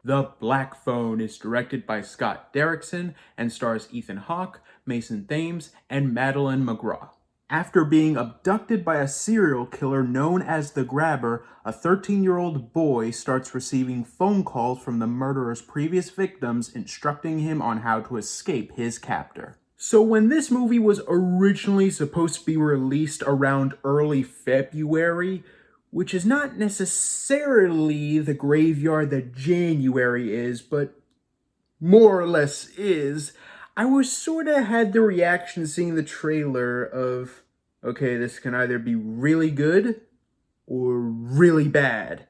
The Black Phone is directed by Scott Derrickson and stars Ethan Hawke, Mason Thames, and Madeline McGraw. After being abducted by a serial killer known as the Grabber, a 13-year-old boy starts receiving phone calls from the murderer's previous victims instructing him on how to escape his captor. So when this movie was originally supposed to be released around early February, which is not necessarily the graveyard that January is, but more or less is, I was sort of had the reaction seeing the trailer of, okay, this can either be really good or really bad.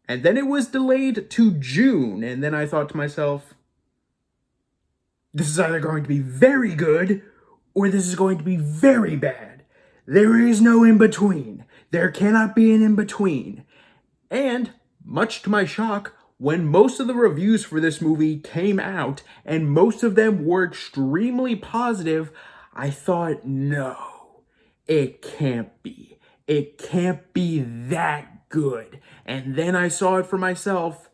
And then it was delayed to June, and then I thought to myself, this is either going to be very good or this is going to be very bad. There is no in between. There cannot be an in between. And, much to my shock, when most of the reviews for this movie came out and most of them were extremely positive, I thought, no, it can't be. It can't be that good. And then I saw it for myself,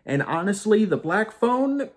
and honestly, The Black Phone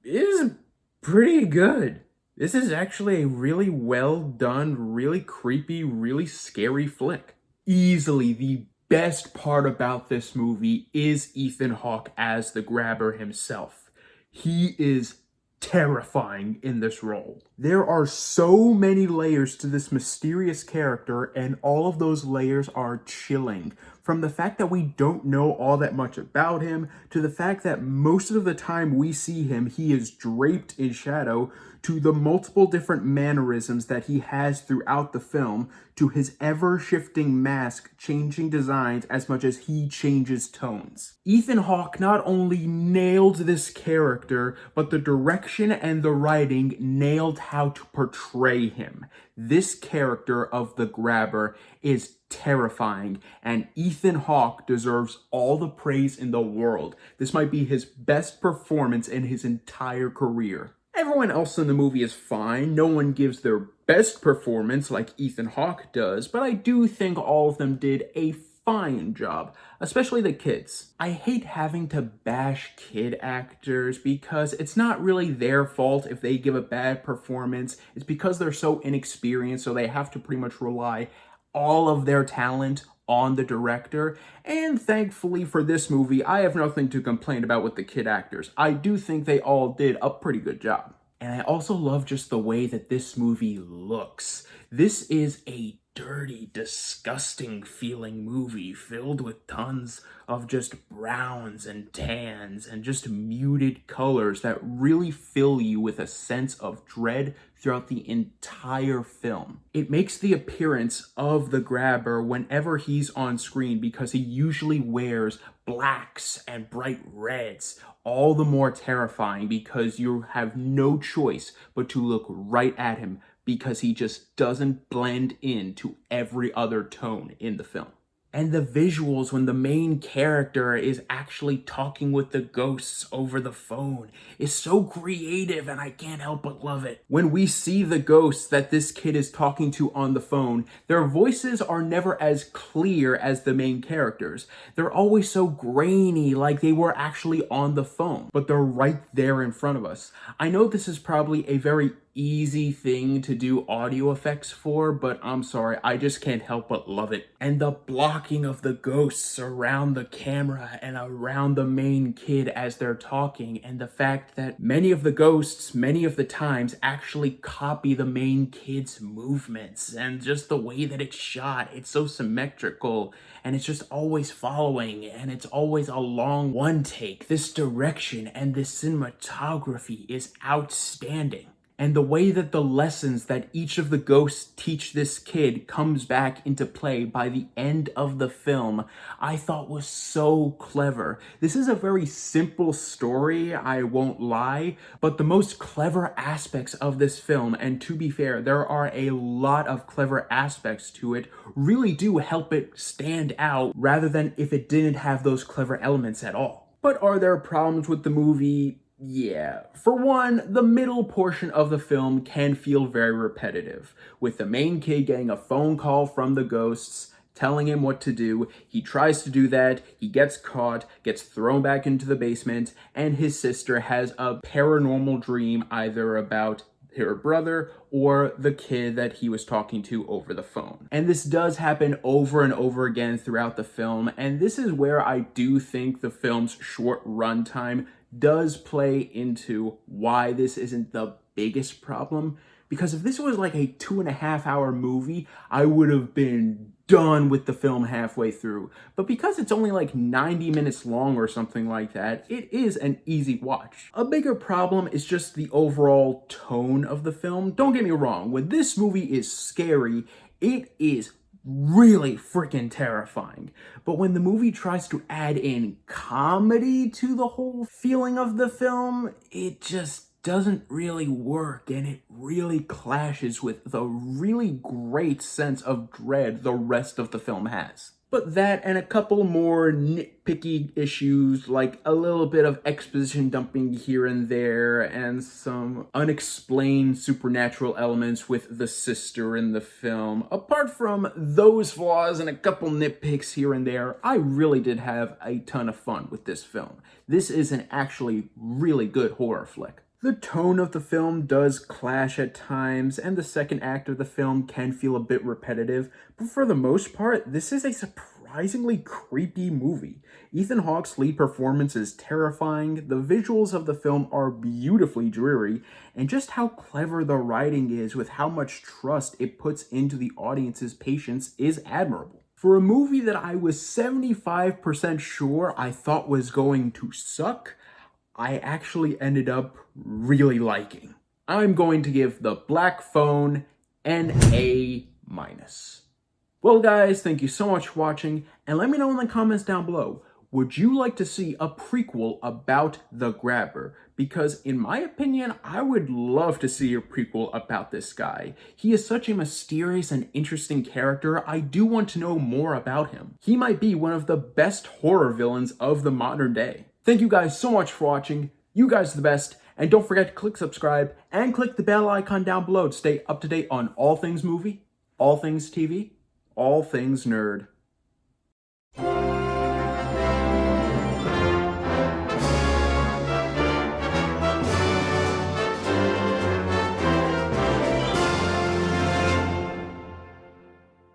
is pretty good. This is actually a really well done, really creepy, really scary flick. Easily the best part about this movie is Ethan Hawke as the Grabber himself. He is terrifying in this role. There are so many layers to this mysterious character, and all of those layers are chilling. From the fact that we don't know all that much about him, to the fact that most of the time we see him, he is draped in shadow, to the multiple different mannerisms that he has throughout the film, to his ever-shifting mask changing designs as much as he changes tones. Ethan Hawke not only nailed this character, but the direction and the writing nailed how to portray him. This character of the Grabber is terrifying, and Ethan Hawke deserves all the praise in the world. This might be his best performance in his entire career. Everyone else in the movie is fine. No one gives their best performance like Ethan Hawke does, but I do think all of them did a fine job, especially the kids. I hate having to bash kid actors because it's not really their fault if they give a bad performance. It's because they're so inexperienced, so they have to pretty much rely all of their talent on the director, and thankfully for this movie, I have nothing to complain about with the kid actors. I do think they all did a pretty good job. And I also love just the way that this movie looks. This is a dirty, disgusting feeling movie filled with tons of just browns and tans and just muted colors that really fill you with a sense of dread throughout the entire film. It makes the appearance of the Grabber whenever he's on screen because he usually wears blacks and bright reds, all the more terrifying because you have no choice but to look right at him because he just doesn't blend into every other tone in the film. And the visuals when the main character is actually talking with the ghosts over the phone is so creative, and I can't help but love it. When we see the ghosts that this kid is talking to on the phone, their voices are never as clear as the main characters. They're always so grainy, like they were actually on the phone, but they're right there in front of us. I know this is probably a very easy thing to do audio effects for, but I'm sorry, I just can't help but love it. And the blocking of the ghosts around the camera and around the main kid as they're talking, and the fact that many of the ghosts, many of the times, actually copy the main kid's movements, and just the way that it's shot, it's so symmetrical, and it's just always following, and it's always a long one take. This direction and this cinematography is outstanding. And the way that the lessons that each of the ghosts teach this kid comes back into play by the end of the film, I thought was so clever. This is a very simple story, I won't lie, but the most clever aspects of this film, and to be fair, there are a lot of clever aspects to it, really do help it stand out rather than if it didn't have those clever elements at all. But are there problems with the movie? Yeah. For one, the middle portion of the film can feel very repetitive, with the main kid getting a phone call from the ghosts, telling him what to do. He tries to do that, he gets caught, gets thrown back into the basement, and his sister has a paranormal dream either about her brother or the kid that he was talking to over the phone. And this does happen over and over again throughout the film, and this is where I do think the film's short runtime does play into why this isn't the biggest problem. Because if this was like a 2.5 hour movie, I would have been done with the film halfway through. But because it's only like 90 minutes long or something like that, it is an easy watch. A bigger problem is just the overall tone of the film. Don't get me wrong, when this movie is scary, it is really freaking terrifying. But when the movie tries to add in comedy to the whole feeling of the film, it just doesn't really work, and it really clashes with the really great sense of dread the rest of the film has. But that and a couple more nitpicky issues, like a little bit of exposition dumping here and there, and some unexplained supernatural elements with the sister in the film. Apart from those flaws and a couple nitpicks here and there, I really did have a ton of fun with this film. This is an actually really good horror flick. The tone of the film does clash at times, and the second act of the film can feel a bit repetitive, but for the most part, this is a surprisingly creepy movie. Ethan Hawke's lead performance is terrifying, the visuals of the film are beautifully dreary, and just how clever the writing is with how much trust it puts into the audience's patience is admirable. For a movie that I was 75% sure I thought was going to suck, I actually ended up really liking. I'm going to give The Black Phone an A-. Well guys, thank you so much for watching, and let me know in the comments down below, would you like to see a prequel about The Grabber? Because in my opinion, I would love to see a prequel about this guy. He is such a mysterious and interesting character, I do want to know more about him. He might be one of the best horror villains of the modern day. Thank you guys so much for watching. You guys are the best. And don't forget to click subscribe and click the bell icon down below to stay up to date on all things movie, all things TV, all things nerd.